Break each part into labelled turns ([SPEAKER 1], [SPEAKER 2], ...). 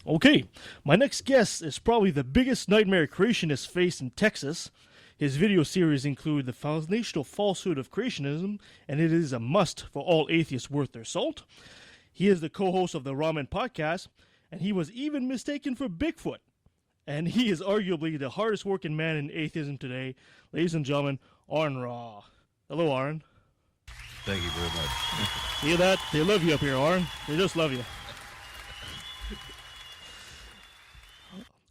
[SPEAKER 1] Okay, my next guest is probably the biggest nightmare creationists face in Texas. His video series include the foundational falsehood of creationism, and it is a must for all atheists worth their salt. He is the co-host of the Ramen podcast, and he was even mistaken for Bigfoot. And he is arguably the hardest working man in atheism today. Ladies and gentlemen, Aron Ra. Hello, Aron.
[SPEAKER 2] Thank you very much.
[SPEAKER 1] Hear that? They love you up here, Aron. They just love you.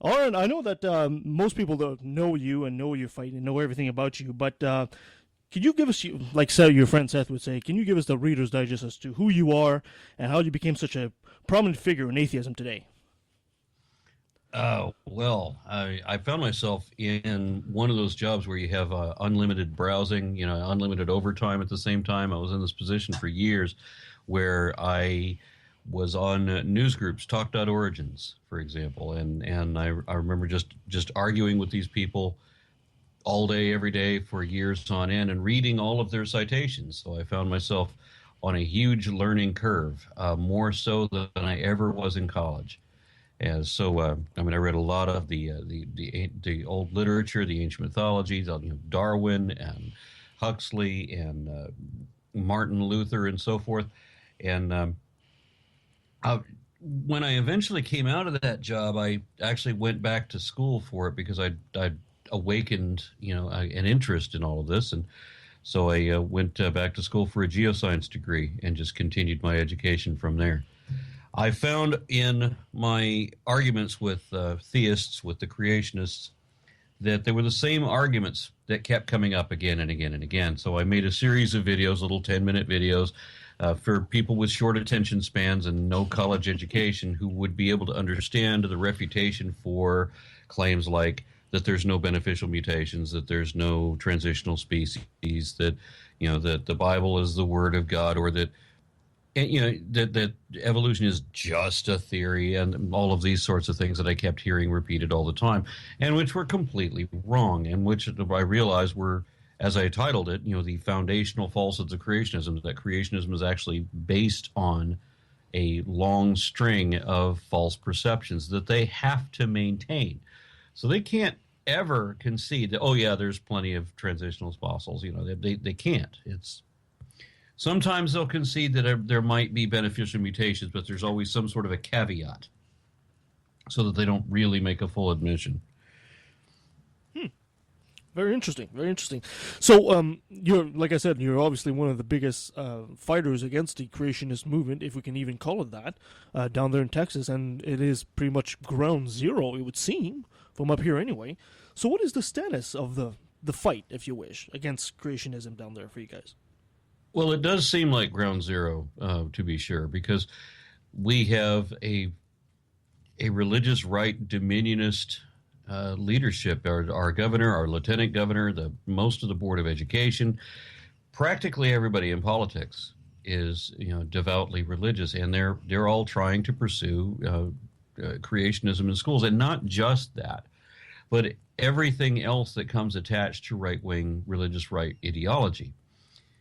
[SPEAKER 1] Aron, I know that most people don't know you and know your fight and know everything about you, but could you give us, like your friend Seth would say, can you give us the Reader's Digest as to who you are and how you became such a prominent figure in atheism today?
[SPEAKER 2] I found myself in one of those jobs where you have unlimited browsing, unlimited overtime at the same time. I was in this position for years where I was on news groups, Talk.Origins, for example, and I remember just arguing with these people all day, every day for years on end and reading all of their citations. So I found myself on a huge learning curve, more so than I ever was in college. And so, I read a lot of the old literature, the ancient mythology, Darwin and Huxley and Martin Luther and so forth. And when I eventually came out of that job, I actually went back to school for it because I'd awakened, an interest in all of this. And so I went back to school for a geoscience degree and just continued my education from there. I found in my arguments with theists, with the creationists, that there were the same arguments that kept coming up again and again and again. So I made a series of videos, little 10-minute videos, for people with short attention spans and no college education who would be able to understand the refutation for claims like that there's no beneficial mutations, that there's no transitional species, that that the Bible is the Word of God, or that that evolution is just a theory, and all of these sorts of things that I kept hearing repeated all the time, and which were completely wrong, and which I realized were, as I titled it, the foundational falsehoods of creationism, that creationism is actually based on a long string of false perceptions that they have to maintain. So they can't ever concede that, oh yeah, there's plenty of transitional fossils. They can't. Sometimes they'll concede that there might be beneficial mutations, but there's always some sort of a caveat so that they don't really make a full admission.
[SPEAKER 1] Very interesting. Very interesting. So, like I said, you're obviously one of the biggest fighters against the creationist movement, if we can even call it that, down there in Texas, and it is pretty much ground zero, it would seem, from up here anyway. So, what is the status of the fight, if you wish, against creationism down there for you guys?
[SPEAKER 2] Well, it does seem like ground zero, to be sure, because we have a religious right dominionist leadership. Our governor, our lieutenant governor, most of the board of education, practically everybody in politics is devoutly religious, and they're all trying to pursue creationism in schools, and not just that, but everything else that comes attached to right-wing religious right ideology.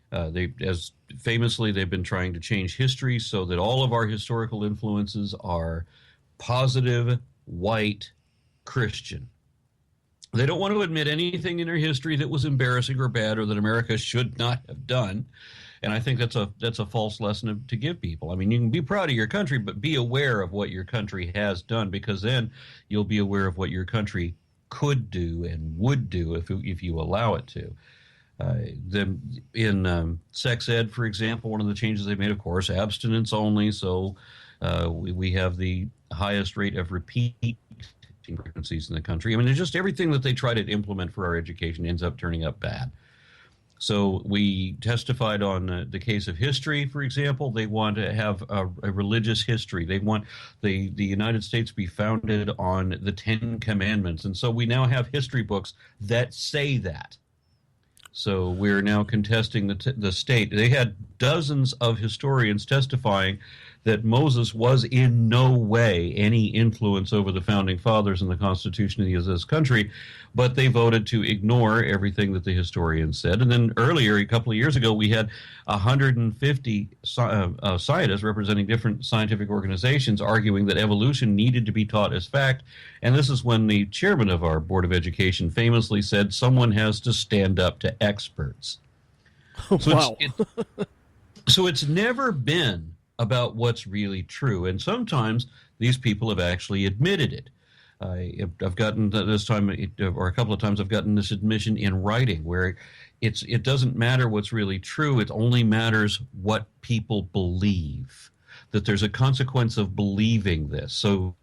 [SPEAKER 2] They've been trying to change history so that all of our historical influences are positive, white, Christian. They don't want to admit anything in their history that was embarrassing or bad or that America should not have done. And I think that's a false lesson to give people. I mean, you can be proud of your country, but be aware of what your country has done, because then you'll be aware of what your country could do and would do if you allow it to. In sex ed, for example, one of the changes they made, of course, abstinence only. So we have the highest rate of repeat pregnancies in the country. I mean, there's just everything that they try to implement for our education ends up turning up bad. So we testified on the case of history, for example. They want to have a religious history. They want the United States to be founded on the Ten Commandments. And so we now have history books that say that. So we're now contesting the state. They had dozens of historians testifying that Moses was in no way any influence over the founding fathers and the Constitution of this country, but they voted to ignore everything that the historians said. And then earlier, a couple of years ago, we had 150 scientists representing different scientific organizations arguing that evolution needed to be taught as fact. And this is when the chairman of our Board of Education famously said, someone has to stand up to experts. So
[SPEAKER 1] Wow.
[SPEAKER 2] so it's never been about what's really true. And sometimes these people have actually admitted it. I've gotten this time, or a couple of times, I've gotten this admission in writing where it doesn't matter what's really true. It only matters what people believe, that there's a consequence of believing this. So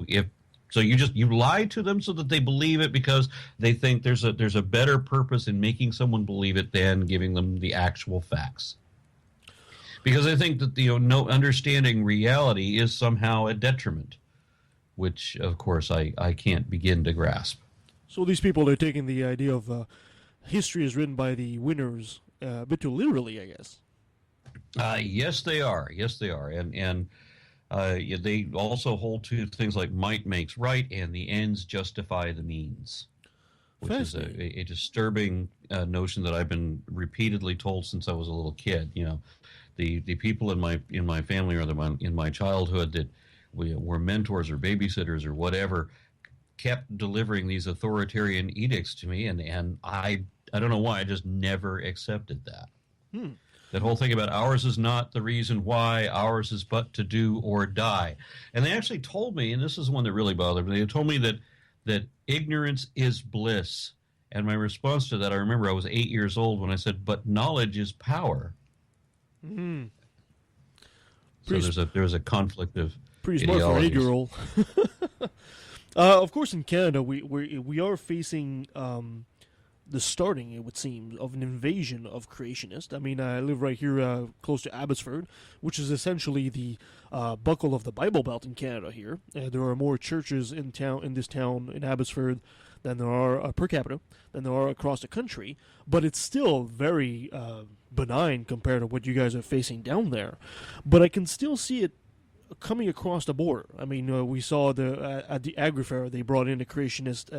[SPEAKER 2] you lie to them so that they believe it because they think there's a better purpose in making someone believe it than giving them the actual facts. Because I think that no understanding reality is somehow a detriment, which of course I can't begin to grasp.
[SPEAKER 1] So these people are taking the idea of history is written by the winners a bit too literally, I guess.
[SPEAKER 2] Yes, they are. Yes, they are. And they also hold to things like might makes right and the ends justify the means, which is a disturbing notion that I've been repeatedly told since I was a little kid. The people in my family or in my childhood that were mentors or babysitters or whatever kept delivering these authoritarian edicts to me, and I don't know why, I just never accepted that. That whole thing about ours is not the reason why, ours is but to do or die. And they actually told me, and this is the one that really bothered me, they told me that ignorance is bliss. And my response to that, I remember I was 8 years old when I said, but knowledge is power. So there's a conflict of
[SPEAKER 1] pretty smart for an
[SPEAKER 2] ideologies.
[SPEAKER 1] 8-year-old. Of course, in Canada, we are facing the starting, it would seem, of an invasion of creationists. I mean, I live right here close to Abbotsford, which is essentially the buckle of the Bible Belt in Canada here. There are more churches in this town, in Abbotsford, than there are per capita, than there are across the country. But it's still very benign compared to what you guys are facing down there. But I can still see it coming across the border. I mean, we saw at the Agri-Fair, they brought in a creationist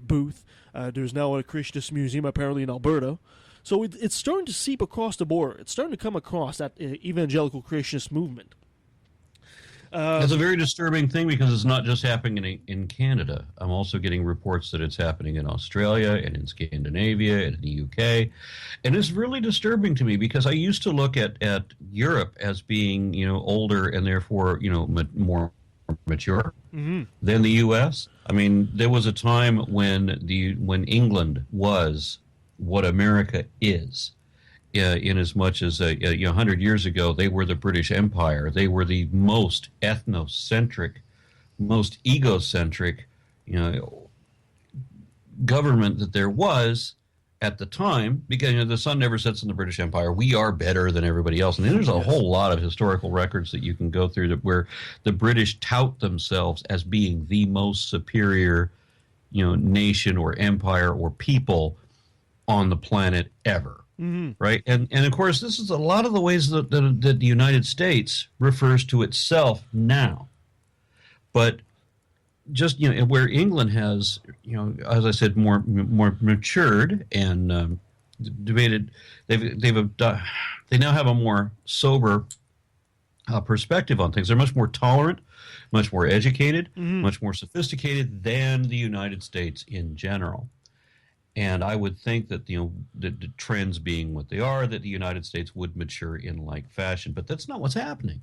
[SPEAKER 1] booth. There's now a creationist museum apparently in Alberta. So it's starting to seep across the border. It's starting to come across that evangelical creationist movement.
[SPEAKER 2] It's a very disturbing thing because it's not just happening in Canada. I'm also getting reports that it's happening in Australia and in Scandinavia and in the UK. And it's really disturbing to me because I used to look at Europe as being, older and therefore, more mature than the U.S. I mean, there was a time when England was what America is. In as much as 100 years ago, they were the British Empire. They were the most ethnocentric, most egocentric, government that there was at the time. Because the sun never sets in the British Empire. We are better than everybody else, and there's a whole lot of historical records that you can go through where the British tout themselves as being the most superior, nation or empire or people on the planet ever. Right. And of course, this is a lot of the ways that the United States refers to itself now. But just, where England has, as I said, more matured and debated, they now have a more sober perspective on things. They're much more tolerant, much more educated, much more sophisticated than the United States in general. And I would think that the trends being what they are, that the United States would mature in like fashion. But that's not what's happening.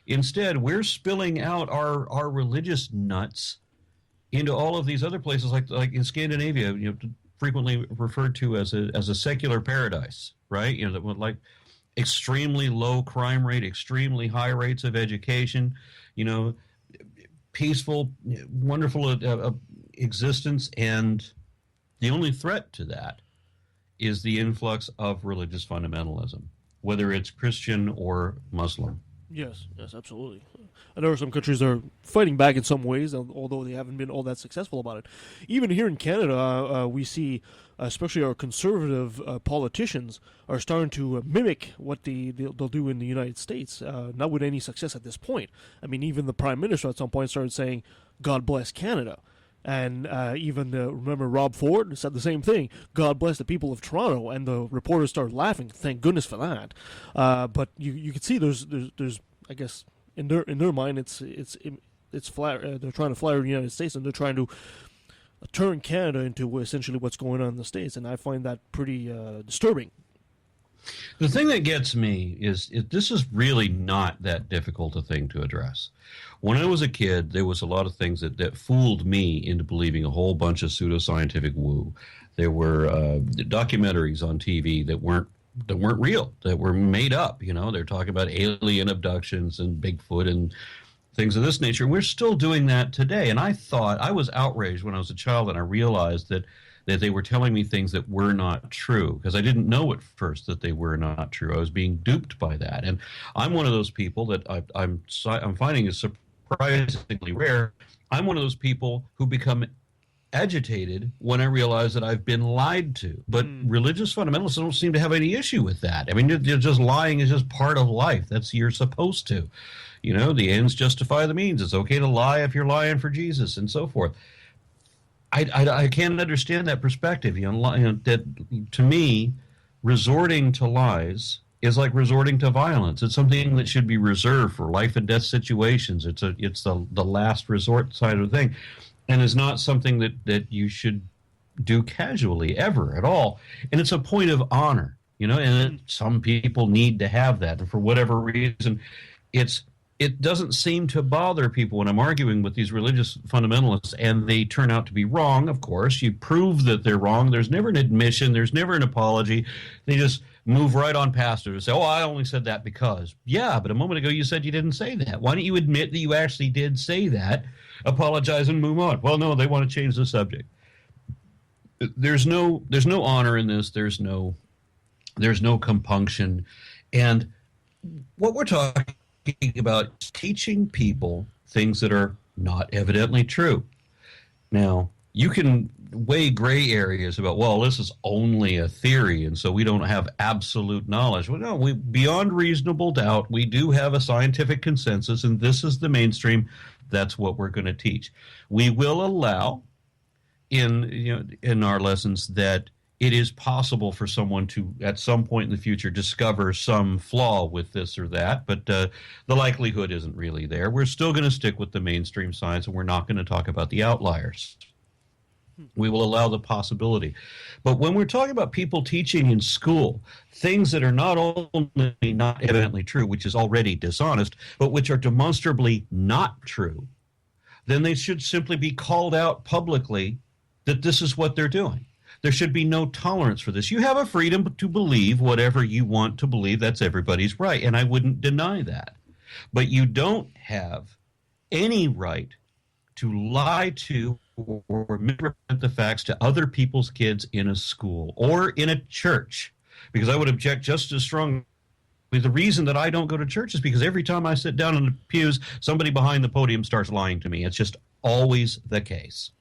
[SPEAKER 2] Instead, we're spilling out our religious nuts into all of these other places, like in Scandinavia, frequently referred to as a secular paradise, right? That would like extremely low crime rate, extremely high rates of education, peaceful, wonderful existence, and the only threat to that is the influx of religious fundamentalism, whether it's Christian or Muslim.
[SPEAKER 1] Yes, yes, absolutely. I know some countries are fighting back in some ways, although they haven't been all that successful about it. Even here in Canada, we see, especially our conservative politicians, are starting to mimic what they'll do in the United States. Not with any success at this point. I mean, even the Prime Minister at some point started saying, "God bless Canada." And even, remember, Rob Ford said the same thing. God bless the people of Toronto. And the reporters started laughing. Thank goodness for that. But you can see there's I guess in their mind it's flat. They're trying to flatter the United States, and they're trying to turn Canada into essentially what's going on in the States. And I find that pretty disturbing.
[SPEAKER 2] The thing that gets me is this is really not that difficult a thing to address. When I was a kid, there was a lot of things that fooled me into believing a whole bunch of pseudoscientific woo. There were documentaries on TV that weren't real, that were made up. You know, they're talking about alien abductions and Bigfoot and things of this nature. We're still doing that today. And I was outraged when I was a child, and I realized that they were telling me things that were not true, because I didn't know at first that they were not true. I was being duped by that. And I'm one of those people that I'm finding is surprisingly rare. I'm one of those people who become agitated when I realize that I've been lied to. But religious fundamentalists don't seem to have any issue with that. I mean, you're just lying is just part of life. You're supposed to. You know, the ends justify the means. It's okay to lie if you're lying for Jesus and so forth. I can't understand that perspective. That to me, resorting to lies is like resorting to violence. It's something that should be reserved for life and death situations. It's the last resort side of the thing, and is not something that you should do casually ever at all. And it's a point of honor, and some people need to have that, and for whatever reason, it doesn't seem to bother people when I'm arguing with these religious fundamentalists, and they turn out to be wrong. Of course, you prove that they're wrong. There's never an admission. There's never an apology. They just move right on past it and say, oh, I only said that because. Yeah, but a moment ago you said you didn't say that. Why don't you admit that you actually did say that, apologize, and move on? Well, no, they want to change the subject. There's no honor in this. There's no compunction. And what we're talking about teaching people things that are not evidently true. Now, you can weigh gray areas about, well, this is only a theory, and so we don't have absolute knowledge. Well, no, beyond reasonable doubt, we do have a scientific consensus, and this is the mainstream. That's what we're going to teach. We will allow in our lessons that it is possible for someone to, at some point in the future, discover some flaw with this or that, but the likelihood isn't really there. We're still going to stick with the mainstream science, and we're not going to talk about the outliers. We will allow the possibility. But when we're talking about people teaching in school things that are not only not evidently true, which is already dishonest, but which are demonstrably not true, then they should simply be called out publicly that this is what they're doing. There should be no tolerance for this. You have a freedom to believe whatever you want to believe. That's everybody's right, and I wouldn't deny that. But you don't have any right to lie to or misrepresent the facts to other people's kids in a school or in a church, because I would object just as strongly. The reason that I don't go to church is because every time I sit down in the pews, somebody behind the podium starts lying to me. It's just always the case.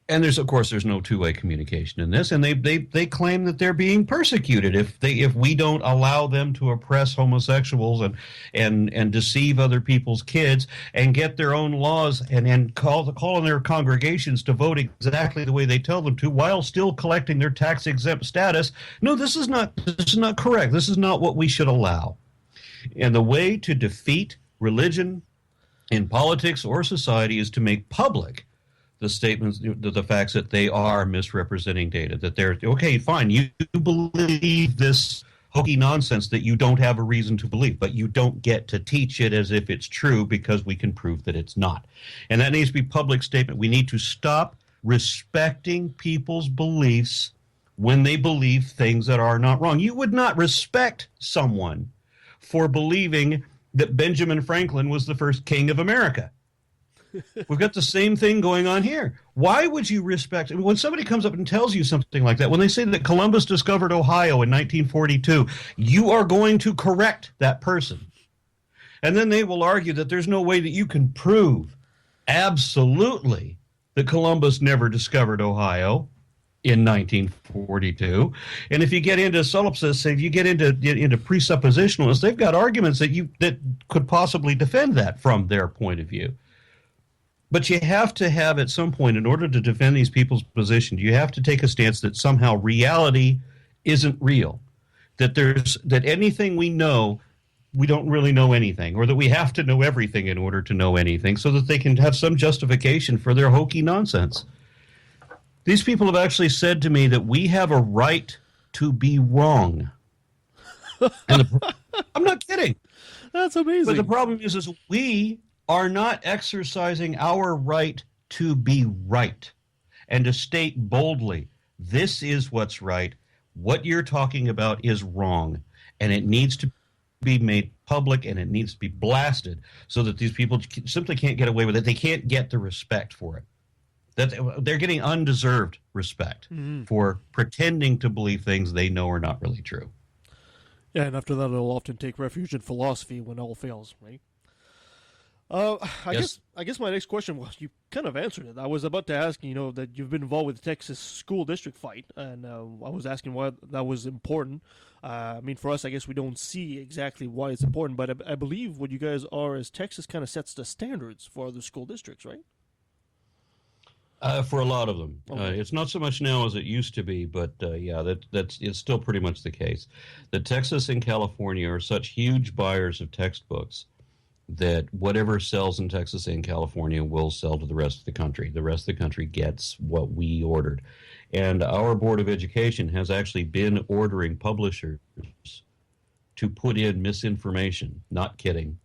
[SPEAKER 2] And there's no two-way communication in this, and they claim that they're being persecuted if we don't allow them to oppress homosexuals and deceive other people's kids and get their own laws and call on their congregations to vote exactly the way they tell them to while still collecting their tax-exempt status. No, this is not correct. This is not what we should allow. And the way to defeat religion in politics or society is to make public the statements, the facts that they are misrepresenting data, that they're, okay, fine, you believe this hokey nonsense that you don't have a reason to believe, but you don't get to teach it as if it's true because we can prove that it's not. And that needs to be public statement. We need to stop respecting people's beliefs when they believe things that are not wrong. You would not respect someone for believing that Benjamin Franklin was the first king of America. We've got the same thing going on here. Why would you respect it? When somebody comes up and tells you something like that, when they say that Columbus discovered Ohio in 1942, you are going to correct that person. And then they will argue that there's no way that you can prove absolutely that Columbus never discovered Ohio in 1942. And if you get into solipsists, if you get into presuppositionalists, they've got arguments that could possibly defend that from their point of view. But you have to have, at some point, in order to defend these people's positions, you have to take a stance that somehow reality isn't real, that anything we know, we don't really know anything, or that we have to know everything in order to know anything, so that they can have some justification for their hokey nonsense. These people have actually said to me that we have a right to be wrong. And I'm not kidding.
[SPEAKER 1] That's amazing.
[SPEAKER 2] But the problem is we are not exercising our right to be right and to state boldly, this is what's right. What you're talking about is wrong, and it needs to be made public, and it needs to be blasted so that these people simply can't get away with it. They can't get the respect for it. That they're getting undeserved respect for pretending to believe things they know are not really true.
[SPEAKER 1] Yeah, and after that, they'll often take refuge in philosophy when all fails, right? I guess my next question was, you kind of answered it. I was about to ask, that you've been involved with the Texas school district fight, and I was asking why that was important. I mean, for us, I guess we don't see exactly why it's important, but I believe what you guys are is Texas kind of sets the standards for other school districts, right?
[SPEAKER 2] For a lot of them.
[SPEAKER 1] Okay.
[SPEAKER 2] It's not so much now as it used to be, but it's still pretty much the case. That Texas and California are such huge buyers of textbooks that whatever sells in Texas and California will sell to the rest of the country. The rest of the country gets what we ordered. And our Board of Education has actually been ordering publishers to put in misinformation, not kidding,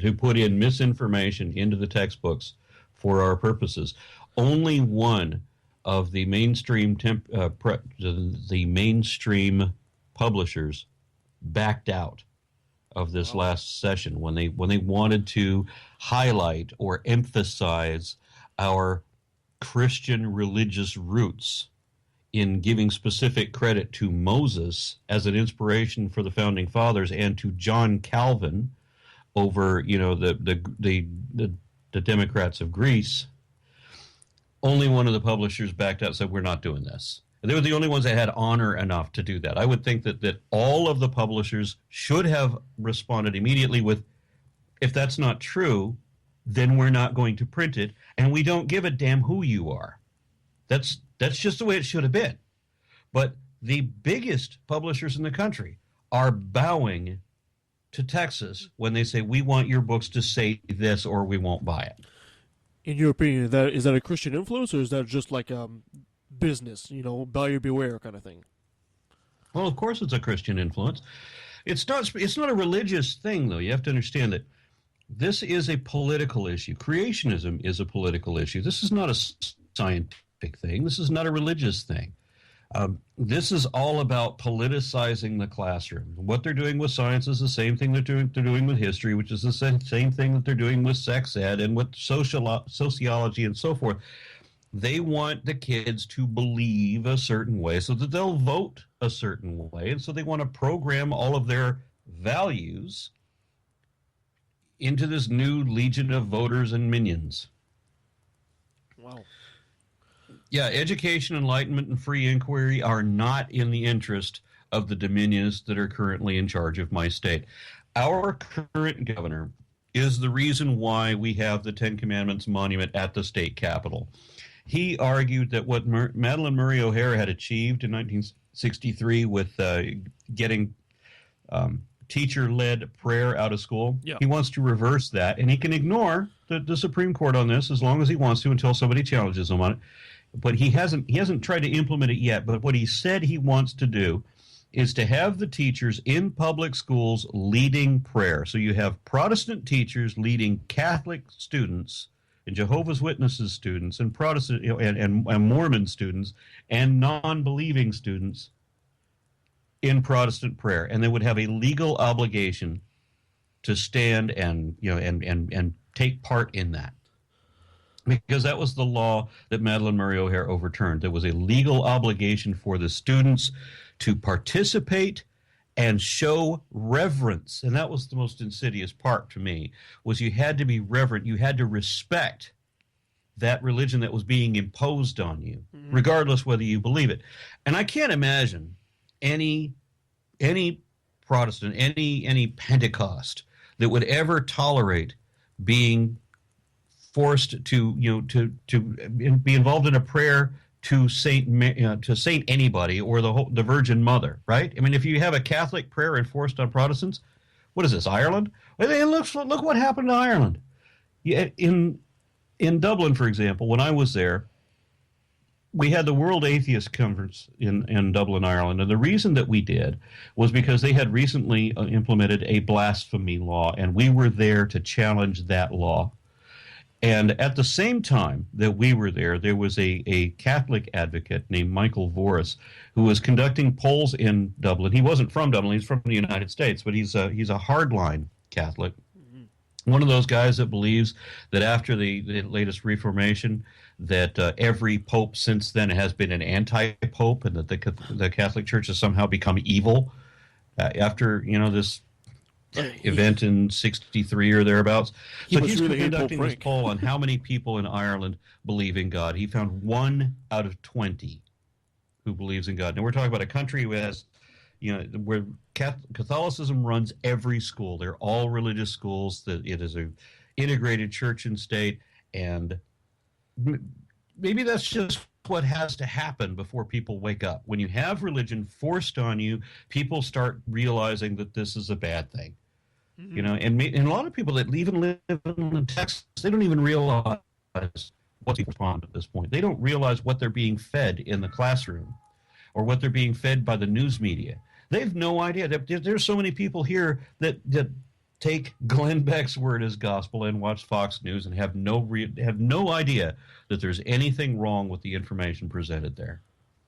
[SPEAKER 2] to put in misinformation into the textbooks for our purposes. Only one of the mainstream mainstream publishers backed out of this last session when they wanted to highlight or emphasize our Christian religious roots in giving specific credit to Moses as an inspiration for the founding fathers and to John Calvin over the Democrats of Greece. Only one of the publishers backed out and said, we're not doing this. And they were the only ones that had honor enough to do that. I would think that all of the publishers should have responded immediately with, if that's not true, then we're not going to print it, and we don't give a damn who you are. That's just the way it should have been. But the biggest publishers in the country are bowing to Texas when they say, we want your books to say this or we won't buy it.
[SPEAKER 1] In your opinion, is that a Christian influence, or is that just like business, buyer beware kind of thing?
[SPEAKER 2] Well, of course it's a Christian influence. It's not a religious thing, though. You have to understand that this is a political issue. Creationism is a political issue. This is not a scientific thing. This is not a religious thing. This is all about politicizing the classroom. What they're doing with science is the same thing they're doing with history, which is the same thing that they're doing with sex ed and with sociology and so forth. They want the kids to believe a certain way so that they'll vote a certain way. And so they want to program all of their values into this new legion of voters and minions.
[SPEAKER 1] Wow.
[SPEAKER 2] Yeah, education, enlightenment, and free inquiry are not in the interest of the dominions that are currently in charge of my state. Our current governor is the reason why we have the Ten Commandments monument at the state capitol. He argued that what Madalyn Murray O'Hair had achieved in 1963 with getting teacher-led prayer out of school, he wants to reverse that, and he can ignore the Supreme Court on this as long as he wants to until somebody challenges him on it. But he hasn't tried to implement it yet. But what he said he wants to do is to have the teachers in public schools leading prayer. So you have Protestant teachers leading Catholic students and Jehovah's Witnesses students and Protestant and Mormon students and non-believing students in Protestant prayer, and they would have a legal obligation to stand and take part in that. Because that was the law that Madalyn Murray O'Hair overturned. There was a legal obligation for the students to participate and show reverence. And that was the most insidious part to me, was you had to be reverent. You had to respect that religion that was being imposed on you, regardless whether you believe it. And I can't imagine any Protestant, any Pentecost that would ever tolerate being forced to be involved in a prayer to Saint anybody or the Virgin Mother, right? I mean, if you have a Catholic prayer enforced on Protestants, what is this, Ireland? Well, look what happened to Ireland. Yeah, in Dublin, for example, when I was there, we had the World Atheist Conference in Dublin, Ireland, and the reason that we did was because they had recently implemented a blasphemy law, and we were there to challenge that law. And at the same time that we were there, there was a Catholic advocate named Michael Voris who was conducting polls in Dublin. He wasn't from Dublin; he's from the United States, but he's a hardline Catholic. One of those guys that believes that after the latest Reformation, that every pope since then has been an anti-pope, and that the Catholic Church has somehow become evil after this event in '63 or thereabouts. So he's really conducting this poll on how many people in Ireland believe in God. He found 1 out of 20 who believes in God. Now we're talking about a country who has, where Catholicism runs every school. They're all religious schools. That it is a integrated church and state, and maybe that's just what has to happen before people wake up. When you have religion forced on you, people start realizing that this is a bad thing. And a lot of people that even live in Texas, they don't even realize what's being responded at this point. They don't realize what they're being fed in the classroom or what they're being fed by the news media. They have no idea. There's so many people here that take Glenn Beck's word as gospel and watch Fox News and have no idea that there's anything wrong with the information presented there.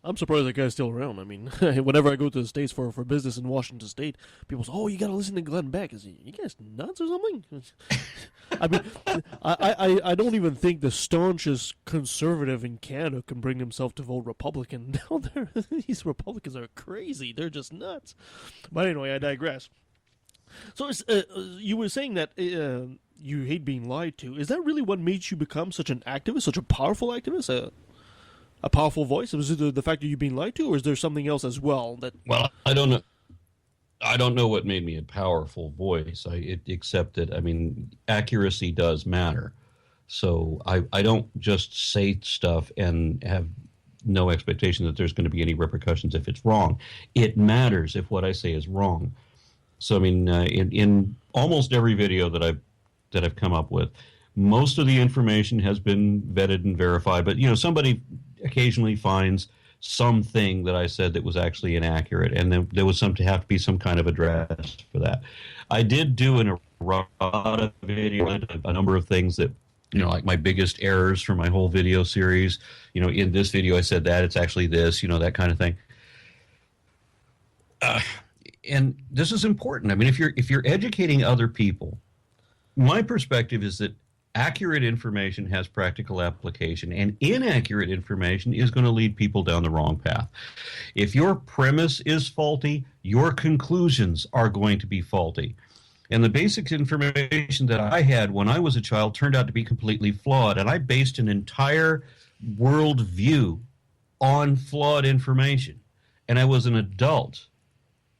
[SPEAKER 3] I'm surprised that guy's still around. I mean, whenever I go to the States for business in Washington State, people say, "Oh, you got to listen to Glenn Beck." Is he, you guys nuts or something? I mean, I don't even think the staunchest conservative in Canada can bring himself to vote Republican. Down there, these Republicans are crazy. They're just nuts. But anyway, I digress. So you were saying that you hate being lied to. Is that really what made you become such an activist, such a powerful activist? A powerful voice? Was it the fact that you've been lied to, or is there something else as well?
[SPEAKER 2] Well, I don't know. I don't know what made me a powerful voice, except that, accuracy does matter. So I don't just say stuff and have no expectation that there's going to be any repercussions if it's wrong. It matters if what I say is wrong. So, in almost every video that I've come up with, most of the information has been vetted and verified, but somebody occasionally finds something that I said that was actually inaccurate, and then there was have to be some kind of address for that. I did do an errata video, a number of things that, like my biggest errors for my whole video series. In this video I said that, it's actually this, that kind of thing. And this is important. If you're educating other people, my perspective is that accurate information has practical application, and inaccurate information is going to lead people down the wrong path. If your premise is faulty, your conclusions are going to be faulty. And the basic information that I had when I was a child turned out to be completely flawed, and I based an entire worldview on flawed information. And I was an adult.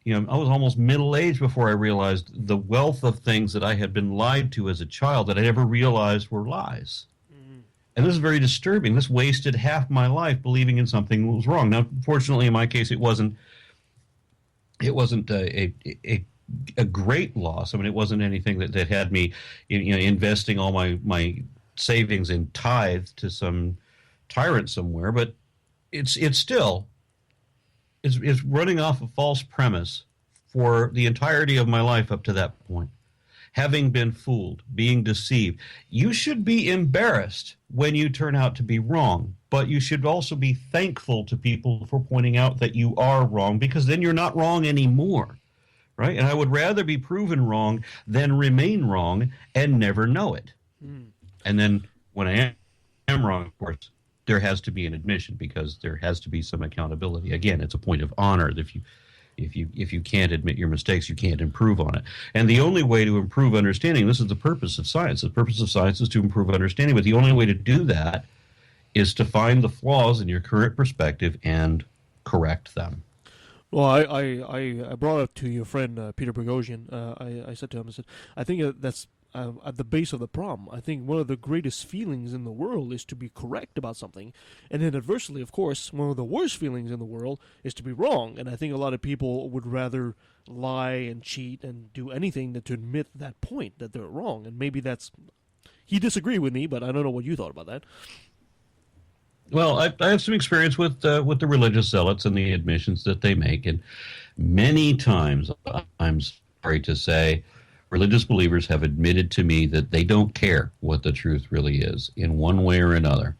[SPEAKER 2] I was almost middle-aged before I realized the wealth of things that I had been lied to as a child that I never realized were lies. And this is very disturbing. This wasted half my life believing in something that was wrong. Now, fortunately, in my case, it wasn't a great loss. It wasn't anything that had me investing all my savings in tithe to some tyrant somewhere. But it's still... is running off a false premise for the entirety of my life up to that point. Having been fooled, being deceived. You should be embarrassed when you turn out to be wrong, but you should also be thankful to people for pointing out that you are wrong, because then you're not wrong anymore, right? And I would rather be proven wrong than remain wrong and never know it. And then when I am wrong, of course, there has to be an admission, because there has to be some accountability. Again, it's a point of honor. If If you can't admit your mistakes, you can't improve on it. And the only way to improve understanding, this is the purpose of science. The purpose of science is to improve understanding, but the only way to do that is to find the flaws in your current perspective and correct them.
[SPEAKER 3] Well, I brought up to your friend Peter Boghossian. I said to him, I said, I think that's at the base of the problem. I think one of the greatest feelings in the world is to be correct about something, and then adversely, of course, one of the worst feelings in the world is to be wrong. And I think a lot of people would rather lie and cheat and do anything than to admit that point that they're wrong. And maybe that's he disagreed with me, but I don't know what you thought about that.
[SPEAKER 2] Well, I have some experience with the religious zealots and the admissions that they make, and many times, I'm sorry to say, religious believers have admitted to me that they don't care what the truth really is in one way or another.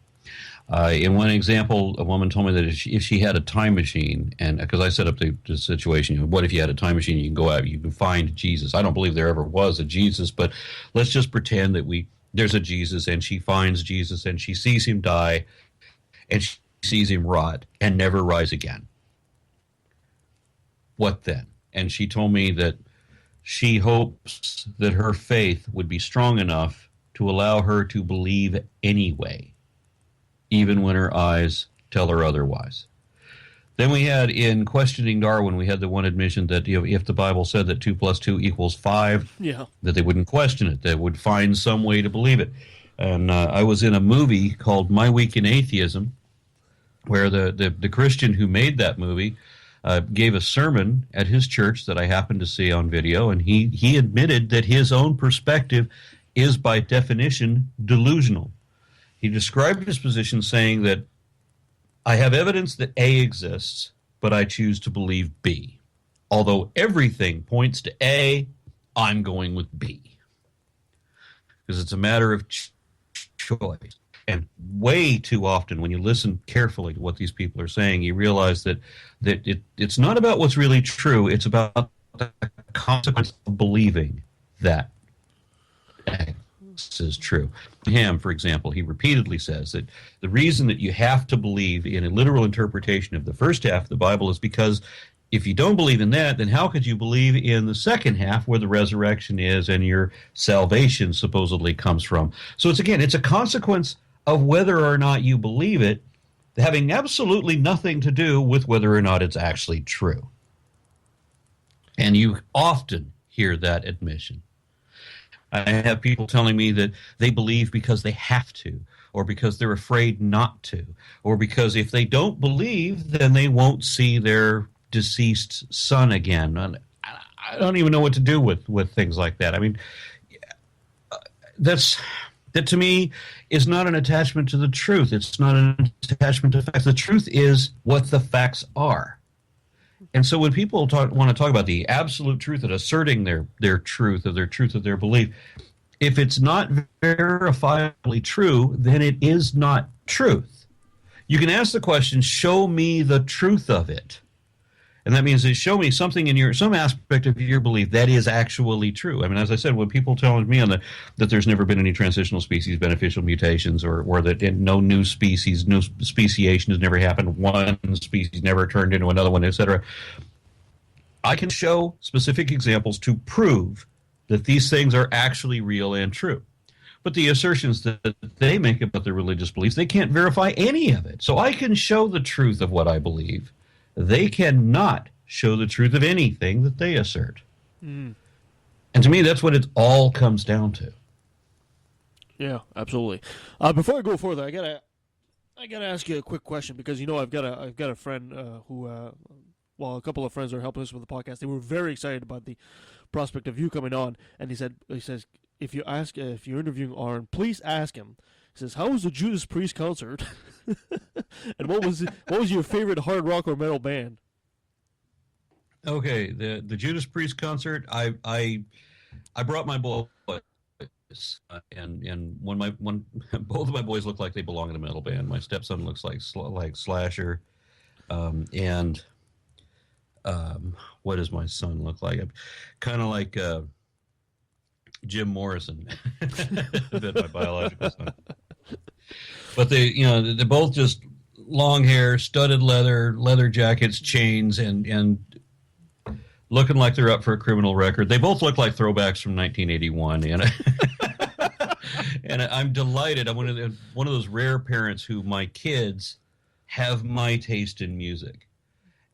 [SPEAKER 2] In one example, a woman told me that if she had a time machine, and because I set up the situation, what if you had a time machine, you can go out, you can find Jesus. I don't believe there ever was a Jesus, but let's just pretend that there's a Jesus, and she finds Jesus, and she sees him die, and she sees him rot and never rise again. What then? And she told me that she hopes that her faith would be strong enough to allow her to believe anyway, even when her eyes tell her otherwise. Then we had, in questioning Darwin, we had the one admission that if the Bible said that 2 + 2 = 5, that they wouldn't question it. They would find some way to believe it. And I was in a movie called My Week in Atheism, where the Christian who made that movie gave a sermon at his church that I happened to see on video, and he admitted that his own perspective is by definition delusional. He described his position saying that I have evidence that A exists, but I choose to believe B. Although everything points to A, I'm going with B. Because it's a matter of choice. And way too often, when you listen carefully to what these people are saying, you realize that it's not about what's really true. It's about the consequence of believing that X is true. Ham, for example, he repeatedly says that the reason that you have to believe in a literal interpretation of the first half of the Bible is because if you don't believe in that, then how could you believe in the second half where the resurrection is and your salvation supposedly comes from? So it's a consequence of whether or not you believe it, having absolutely nothing to do with whether or not it's actually true. And you often hear that admission. I have people telling me that they believe because they have to, or because they're afraid not to, or because if they don't believe, then they won't see their deceased son again. And I don't even know what to do with things like that. I mean, that to me is not an attachment to the truth. It's not an attachment to facts. The truth is what the facts are. And so when people want to talk about the absolute truth and asserting their truth of their belief, if it's not verifiably true, then it is not truth. You can ask the question, show me the truth of it. And that means show me something in some aspect of your belief that is actually true. I mean, as I said, when people challenge me on that there's never been any transitional species beneficial mutations, or that no new speciation has never happened, one species never turned into another one, etc., I can show specific examples to prove that these things are actually real and true. But the assertions that they make about their religious beliefs, they can't verify any of it. So I can show the truth of what I believe. They cannot show the truth of anything that they assert. And to me, that's what it all comes down to.
[SPEAKER 3] Yeah, absolutely. Before I go further, I gotta ask you a quick question, because I've got a friend who, a couple of friends are helping us with the podcast. They were very excited about the prospect of you coming on, and he says if you're interviewing Aron, please ask him. He says, how was the Judas Priest concert? And what was your favorite hard rock or metal band?
[SPEAKER 2] Okay, the Judas Priest concert, I brought my boys, and both of my boys look like they belong in a metal band. My stepson looks like Slasher, and what does my son look like? Kind of like Jim Morrison, a bit my biological son. But they're both just long hair, studded leather jackets, chains, and looking like they're up for a criminal record. They both look like throwbacks from 1981, and and I'm delighted. I'm one of those rare parents who my kids have my taste in music.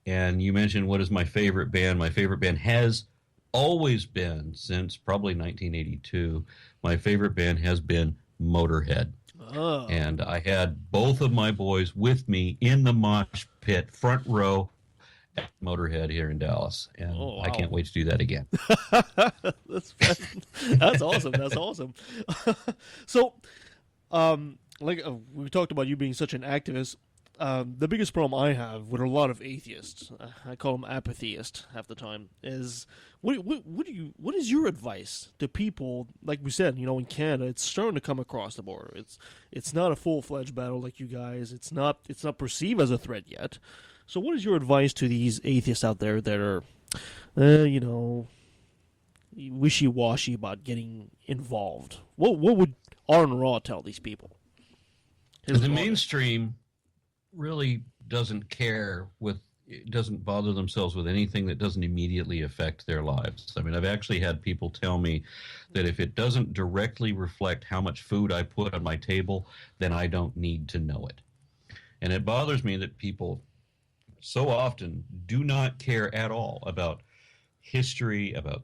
[SPEAKER 2] And you mentioned what is my favorite band? My favorite band has always been, since probably 1982, my favorite band has been Motorhead.
[SPEAKER 3] Oh.
[SPEAKER 2] And I had both of my boys with me in the mosh pit, front row, at Motorhead here in Dallas. And
[SPEAKER 3] Oh, wow.
[SPEAKER 2] I can't wait to do that again.
[SPEAKER 3] That's awesome. That's awesome. So, we talked about you being such an activist. The biggest problem I have with a lot of atheists, I call them apatheists half the time, is what is your advice to people? Like we said, in Canada, it's starting to come across the border. It's not a full-fledged battle like you guys. It's not perceived as a threat yet. So, what is your advice to these atheists out there that are, wishy-washy about getting involved? What would Aron Ra tell these people?
[SPEAKER 2] The mainstream really doesn't doesn't bother themselves with anything that doesn't immediately affect their lives. I mean, I've actually had people tell me that if it doesn't directly reflect how much food I put on my table, then I don't need to know it. And it bothers me that people so often do not care at all about history, about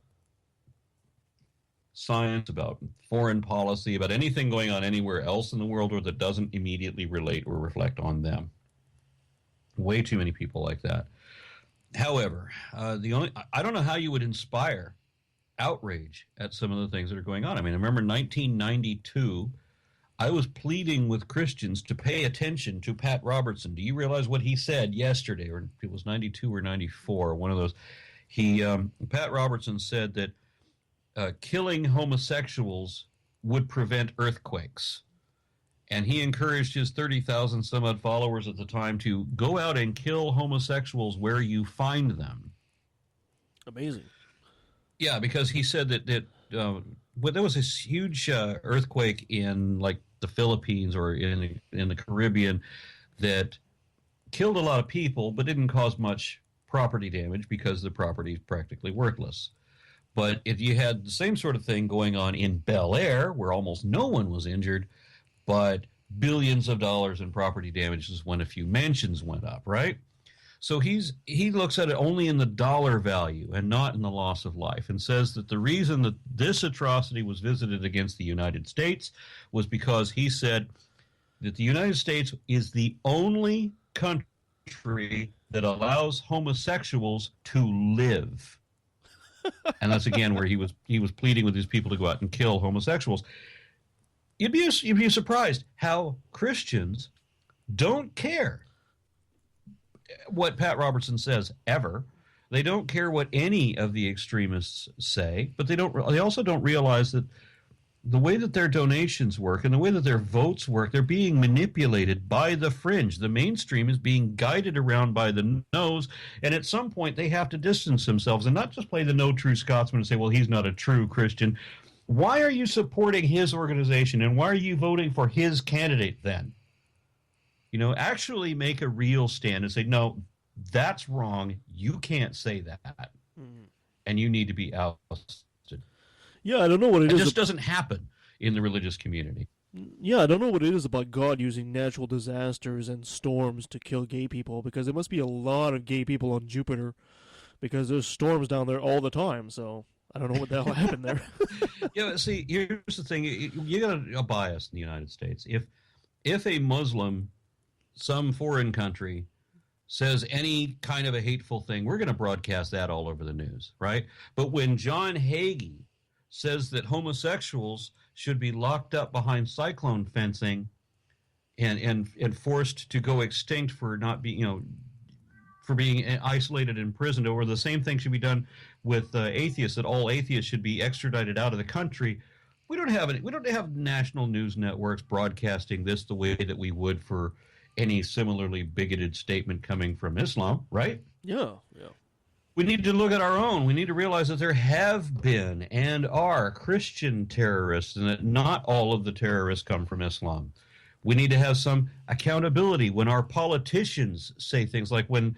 [SPEAKER 2] science, about foreign policy, about anything going on anywhere else in the world or that doesn't immediately relate or reflect on them. Way too many people like that. However, I don't know how you would inspire outrage at some of the things that are going on. I mean, I remember 1992, I was pleading with Christians to pay attention to Pat Robertson. Do you realize what he said yesterday? Or it was 92 or 94, one of those. Pat Robertson said that killing homosexuals would prevent earthquakes. And he encouraged his 30,000 some odd followers at the time to go out and kill homosexuals where you find them.
[SPEAKER 3] Amazing.
[SPEAKER 2] Yeah, because he said that there was this huge earthquake in like the Philippines or in the Caribbean that killed a lot of people, but didn't cause much property damage because the property is practically worthless. But if you had the same sort of thing going on in Bel Air, where almost no one was injured, but billions of dollars in property damages when a few mansions went up, right? So he looks at it only in the dollar value and not in the loss of life, and says that the reason that this atrocity was visited against the United States was because he said that the United States is the only country that allows homosexuals to live. And that's again where he was pleading with these people to go out and kill homosexuals. You'd be surprised how Christians don't care what Pat Robertson says ever. They don't care what any of the extremists say, but they also don't realize that the way that their donations work and the way that their votes work, they're being manipulated by the fringe. The mainstream is being guided around by the nose, and at some point they have to distance themselves and not just play the no true Scotsman and say, well, he's not a true Christian. Why are you supporting his organization, and why are you voting for his candidate then? Actually make a real stand and say, no, that's wrong. You can't say that. And you need to be ousted.
[SPEAKER 3] Yeah, I don't know what it is.
[SPEAKER 2] It just doesn't happen in the religious community.
[SPEAKER 3] Yeah, I don't know what it is about God using natural disasters and storms to kill gay people, because there must be a lot of gay people on Jupiter, because there's storms down there all the time, so I don't know what the hell happened there.
[SPEAKER 2] Yeah, see, here's the thing. You got a bias in the United States. If a Muslim, some foreign country, says any kind of a hateful thing, we're going to broadcast that all over the news, right? But when John Hagee says that homosexuals should be locked up behind cyclone fencing and forced to go extinct for not being, for being isolated and imprisoned, or the same thing should be done with atheists, that all atheists should be extradited out of the country. We don't have national news networks broadcasting this the way that we would for any similarly bigoted statement coming from Islam, right?
[SPEAKER 3] Yeah.
[SPEAKER 2] We need to look at our own. We need to realize that there have been and are Christian terrorists, and that not all of the terrorists come from Islam. We need to have some accountability when our politicians say things like when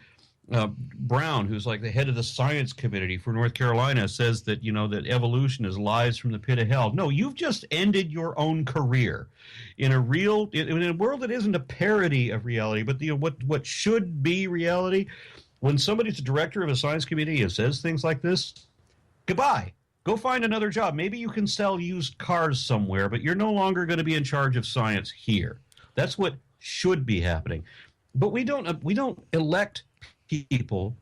[SPEAKER 2] Brown, who's like the head of the science committee for North Carolina, says that, that evolution is lies from the pit of hell. No, you've just ended your own career in a world that isn't a parody of reality, but what should be reality. When somebody's a director of a science committee and says things like this, goodbye. Go find another job. Maybe you can sell used cars somewhere, but you're no longer going to be in charge of science here. That's what should be happening. But we don't elect people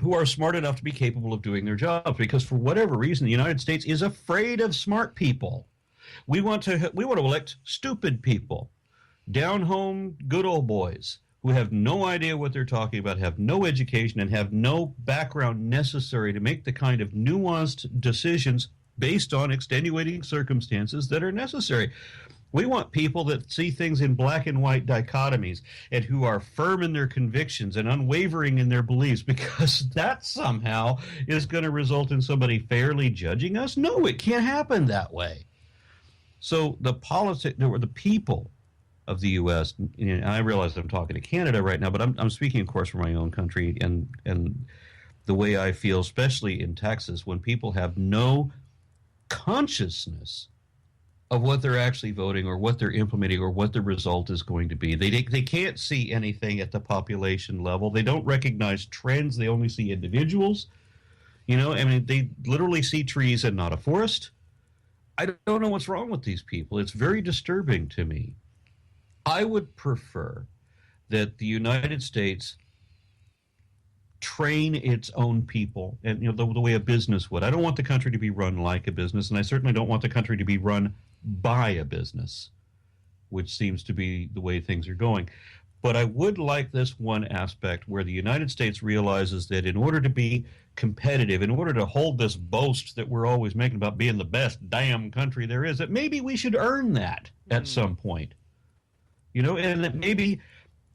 [SPEAKER 2] who are smart enough to be capable of doing their jobs, because for whatever reason the United States is afraid of smart people. We want to elect stupid people, down home good old boys who have no idea what they're talking about, have no education, and have no background necessary to make the kind of nuanced decisions based on extenuating circumstances that are necessary. We want people that see things in black and white dichotomies and who are firm in their convictions and unwavering in their beliefs, because that somehow is going to result in somebody fairly judging us. No, it can't happen that way. So the people of the U.S., and I realize I'm talking to Canada right now, but I'm speaking, of course, for my own country and the way I feel, especially in Texas, when people have no consciousness of what they're actually voting or what they're implementing or what the result is going to be. They can't see anything at the population level. They don't recognize trends. They only see individuals. They literally see trees and not a forest. I don't know what's wrong with these people. It's very disturbing to me. I would prefer that the United States train its own people, and the way a business would. I don't want the country to be run like a business, and I certainly don't want the country to be run by a business, which seems to be the way things are going. But I would like this one aspect where the United States realizes that in order to be competitive, in order to hold this boast that we're always making about being the best damn country there is, that maybe we should earn that at some point. And that maybe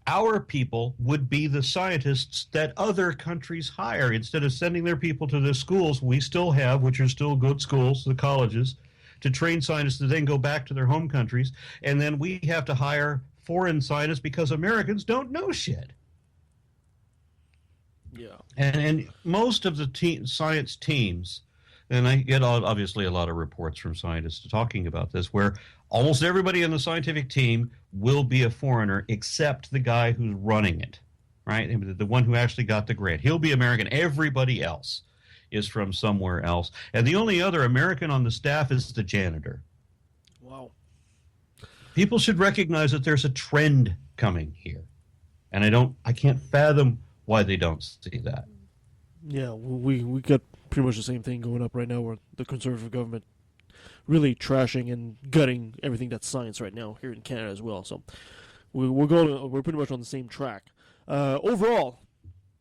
[SPEAKER 2] our people would be the scientists that other countries hire. Instead of sending their people to the schools we still have, which are still good schools, the colleges, to train scientists to then go back to their home countries, and then we have to hire foreign scientists because Americans don't know shit.
[SPEAKER 3] Yeah.
[SPEAKER 2] And most of the science teams, and I get obviously a lot of reports from scientists talking about this, where almost everybody on the scientific team will be a foreigner except the guy who's running it, right? The one who actually got the grant. He'll be American. Everybody else is from somewhere else. And the only other American on the staff is the janitor.
[SPEAKER 3] Wow.
[SPEAKER 2] People should recognize that there's a trend coming here. And I can't fathom why they don't see that.
[SPEAKER 3] Yeah, we got pretty much the same thing going up right now, where the conservative government really trashing and gutting everything that's science right now here in Canada as well. So we're pretty much on the same track. Overall,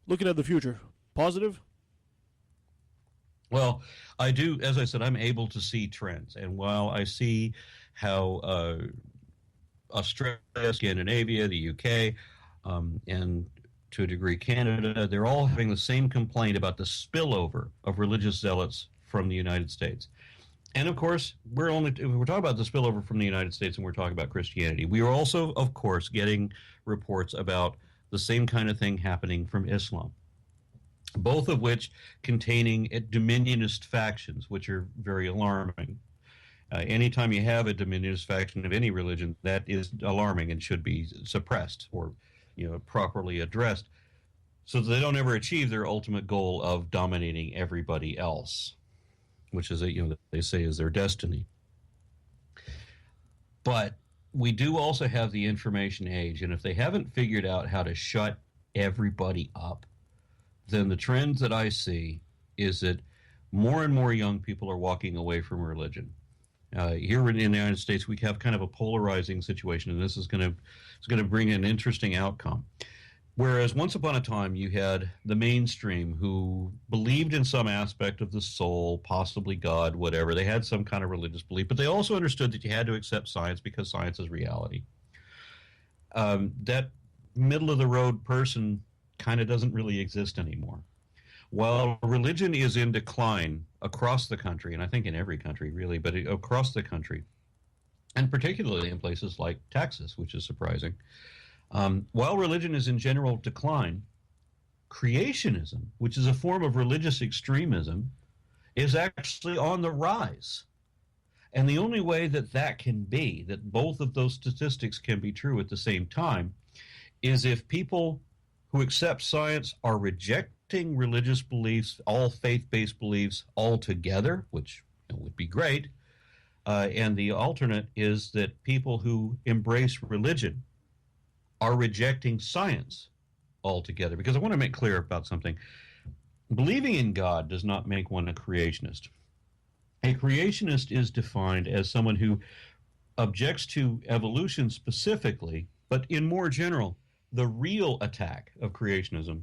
[SPEAKER 3] looking at the future, positive?
[SPEAKER 2] Well, I do, as I said, I'm able to see trends. And while I see how Australia, Scandinavia, the UK, and to a degree Canada, they're all having the same complaint about the spillover of religious zealots from the United States. And of course, we're talking about the spillover from the United States, and we're talking about Christianity. We are also, of course, getting reports about the same kind of thing happening from Islam, both of which containing dominionist factions, which are very alarming. Anytime you have a dominionist faction of any religion, that is alarming and should be suppressed or properly addressed, so that they don't ever achieve their ultimate goal of dominating everybody else, which is they say is their destiny. But we do also have the information age, and if they haven't figured out how to shut everybody up, then the trend that I see is that more and more young people are walking away from religion. Here in the United States, we have kind of a polarizing situation, and this is going to bring an interesting outcome. Whereas once upon a time, you had the mainstream who believed in some aspect of the soul, possibly God, whatever. They had some kind of religious belief, but they also understood that you had to accept science because science is reality. That middle-of-the-road person kind of doesn't really exist anymore. While religion is in decline across the country, and I think in every country really, but across the country, and particularly in places like Texas, which is surprising, while religion is in general decline, creationism, which is a form of religious extremism, is actually on the rise. And the only way that that can be, that both of those statistics can be true at the same time, is if people who accept science are rejecting religious beliefs, all faith-based beliefs altogether, which would be great. And the alternate is that people who embrace religion are rejecting science altogether. Because I want to make clear about something. Believing in God does not make one a creationist. A creationist is defined as someone who objects to evolution specifically, but in more general, the real attack of creationism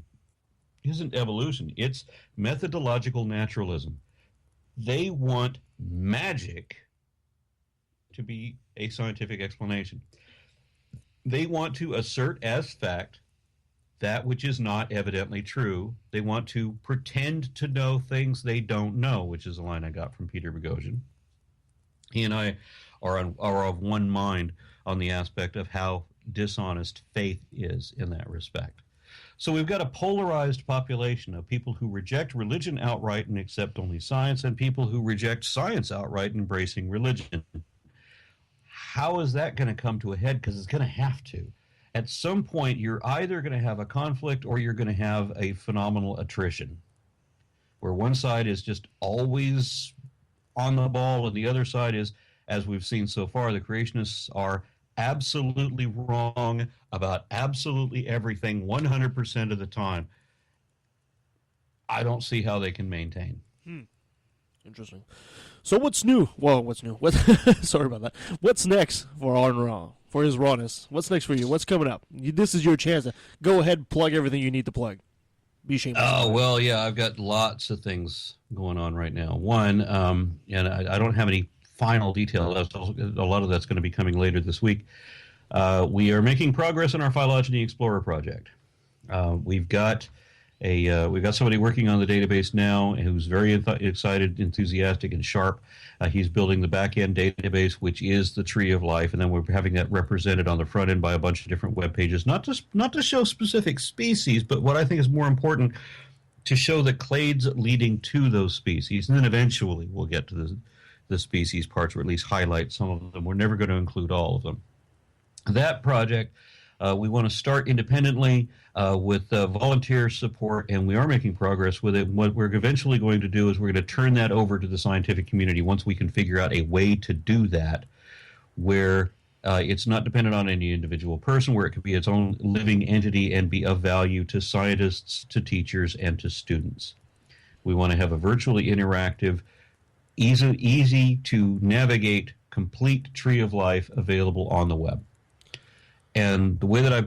[SPEAKER 2] isn't evolution, it's methodological naturalism. They want magic to be a scientific explanation. They want to assert as fact that which is not evidently true. They want to pretend to know things they don't know, which is a line I got from Peter Boghossian. He and I are of one mind on the aspect of how dishonest faith is in that respect. So we've got a polarized population of people who reject religion outright and accept only science, and people who reject science outright, embracing religion. How is that going to come to a head? Because it's going to have to. At some point, you're either going to have a conflict or you're going to have a phenomenal attrition, where one side is just always on the ball and the other side is, as we've seen so far, the creationists are absolutely wrong about absolutely everything 100% of the time. I don't see how they can maintain.
[SPEAKER 3] Interesting. So what's new? Well, what's new? Sorry about that. What's next for Aron Ra? For his rawness? What's next for you? What's coming up? This is your chance to go ahead and plug everything you need to plug. Be shameless.
[SPEAKER 2] Oh, well, yeah, I've got lots of things going on right now. One, and I don't have any final details. A lot of that's going to be coming later this week. We are making progress in our Phylogeny Explorer project. We've got somebody working on the database now who's very excited, enthusiastic, and sharp. He's building the back-end database, which is the Tree of Life, and then we're having that represented on the front end by a bunch of different web pages, not to show specific species, but what I think is more important, to show the clades leading to those species. And then eventually we'll get to the species parts, or at least highlight some of them. We're never going to include all of them. That project, we want to start independently with volunteer support, and we are making progress with it. What we're eventually going to do is we're going to turn that over to the scientific community once we can figure out a way to do that, where it's not dependent on any individual person, where it could be its own living entity and be of value to scientists, to teachers, and to students. We want to have a virtually interactive, easy to navigate, complete Tree of Life available on the web. And the way that I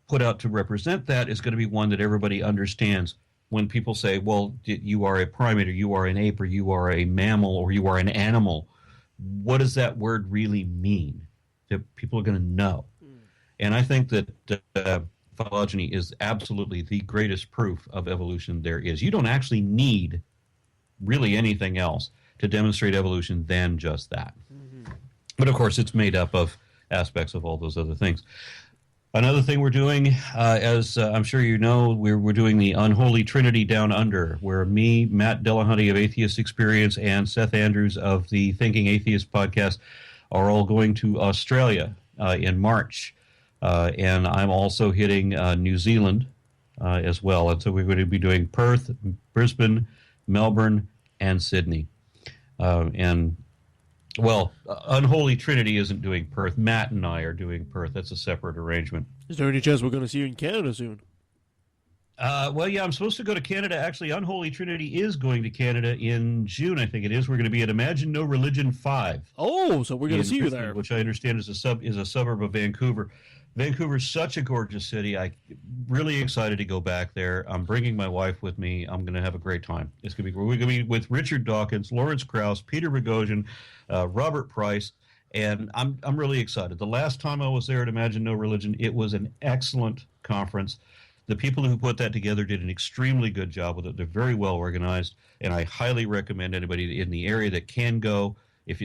[SPEAKER 2] put out to represent that is going to be one that everybody understands. When people say, well, you are a primate, or you are an ape, or you are a mammal, or you are an animal, what does that word really mean? That people are going to know. And I think that phylogeny is absolutely the greatest proof of evolution there is. You don't actually need really anything else to demonstrate evolution than just that. But of course, it's made up of aspects of all those other things. Another thing we're doing, as I'm sure you know, we're doing the Unholy Trinity Down Under, where me, Matt Delahunty of Atheist Experience, and Seth Andrews of the Thinking Atheist podcast are all going to Australia in March. And I'm also hitting New Zealand as well. And so we're going to be doing Perth, Brisbane, Melbourne, and Sydney. Well, Unholy Trinity isn't doing Perth. Matt and I are doing Perth. That's a separate arrangement.
[SPEAKER 3] Is there any chance we're going to see you in Canada soon?
[SPEAKER 2] Well, yeah, I'm supposed to go to Canada. Actually, Unholy Trinity is going to Canada in June, I think it is. We're going to be at Imagine No Religion 5.
[SPEAKER 3] Oh, so we're going to see you there.
[SPEAKER 2] Which I understand is a suburb of Vancouver. Vancouver's such a gorgeous city. I'm really excited to go back there. I'm bringing my wife with me. I'm going to have a great time. We're going to be with Richard Dawkins, Lawrence Krauss, Peter Boghossian, Robert Price, and I'm really excited. The last time I was there at Imagine No Religion, it was an excellent conference. The people who put that together did an extremely good job with it. They're very well organized, and I highly recommend anybody in the area that can go. If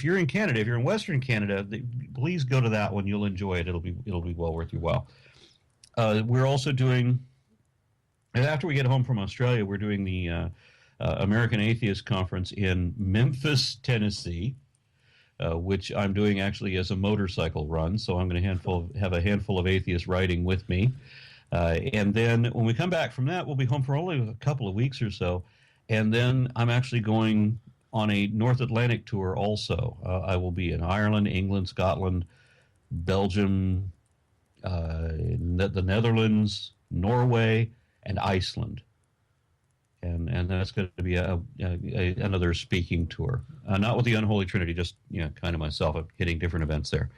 [SPEAKER 2] you're in Canada, if you're in Western Canada, please go to that one. You'll enjoy it. It'll be well worth your while. We're also doing And after we get home from Australia, we're doing the American Atheist Conference in Memphis, Tennessee, which I'm doing actually as a motorcycle run. So I'm going to have a handful of atheists riding with me. And then when we come back from that, we'll be home for only a couple of weeks or so. And then I'm actually going on a North Atlantic tour also. I will be in Ireland, England, Scotland, Belgium, the Netherlands, Norway, and Iceland. And that's going to be another speaking tour. Not with the Unholy Trinity, just kind of myself hitting different events there.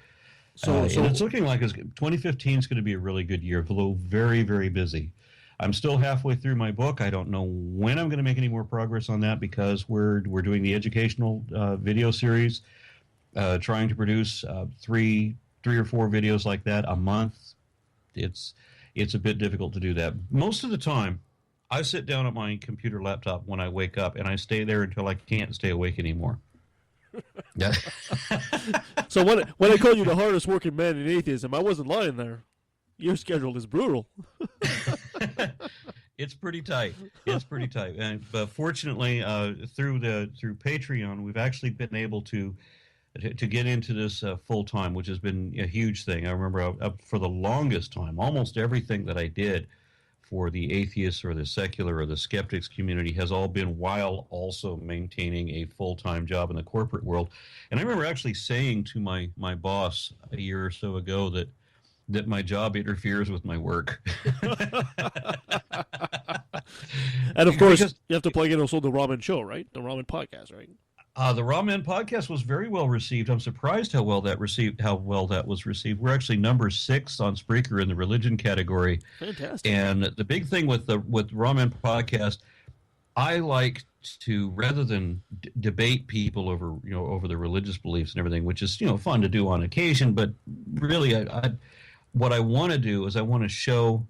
[SPEAKER 2] So it's looking like 2015 is going to be a really good year, although very, very busy. I'm still halfway through my book. I don't know when I'm going to make any more progress on that because we're doing the educational video series, trying to produce three or four videos like that a month. It's a bit difficult to do that. Most of the time, I sit down at my computer laptop when I wake up, and I stay there until I can't stay awake anymore. Yeah.
[SPEAKER 3] So when I call you the hardest working man in atheism, I wasn't lying there. Your schedule is brutal.
[SPEAKER 2] It's pretty tight. But fortunately, through Patreon, we've actually been able to get into this full time, which has been a huge thing. I remember for the longest time, almost everything that I did for the atheists or the secular or the skeptics community has all been while also maintaining a full-time job in the corporate world. And I remember actually saying to my boss a year or so ago that my job interferes with my work.
[SPEAKER 3] And of course, you have to plug in also the Ramen show, right? The Ramen podcast, right?
[SPEAKER 2] The Ramen podcast was very well received. I'm surprised how well that was received. We're actually number 6 on Spreaker in the religion category.
[SPEAKER 3] Fantastic.
[SPEAKER 2] And the big thing with Ramen podcast, I like to, rather than debate people over their religious beliefs and everything, which is fun to do on occasion, but really, what I want to do is I want to show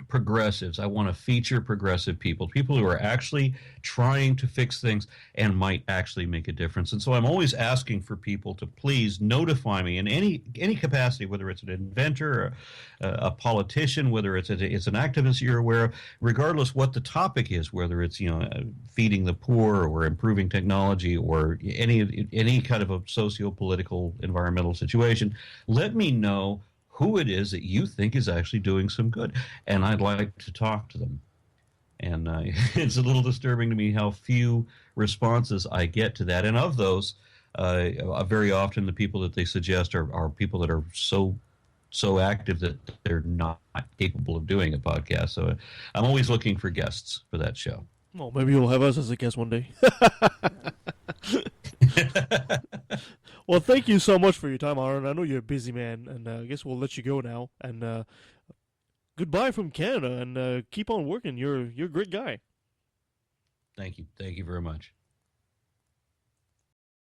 [SPEAKER 2] progressives. I want to feature progressive people who are actually trying to fix things and might actually make a difference. And so I'm always asking for people to please notify me in any capacity, whether it's an inventor, or a politician, whether it's an activist you're aware of, regardless what the topic is, whether it's feeding the poor or improving technology or any kind of a socio-political environmental situation. Let me know who it is that you think is actually doing some good, and I'd like to talk to them. And it's a little disturbing to me how few responses I get to that. And of those, very often the people that they suggest are people that are so active that they're not capable of doing a podcast. So I'm always looking for guests for that show.
[SPEAKER 3] Well, maybe you'll have us as a guest one day. Well, thank you so much for your time, Aron. I know you're a busy man, and I guess we'll let you go now. And goodbye from Canada, and keep on working. You're a great guy.
[SPEAKER 2] Thank you very much.